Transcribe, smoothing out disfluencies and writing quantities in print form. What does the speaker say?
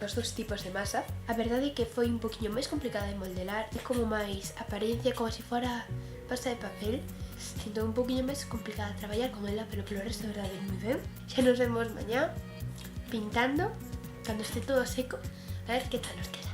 dos dous tipos de masa. A verdade é que foi un poquinho máis complicada de modelar, é como máis apariencia como se fora pasta de papel. Sinto un poquinho máis complicada de traballar con ela, pero polo resto, de verdade, moi ben. Xa nos vemos mañá pintando, cando este todo seco, a ver que tal nos queda.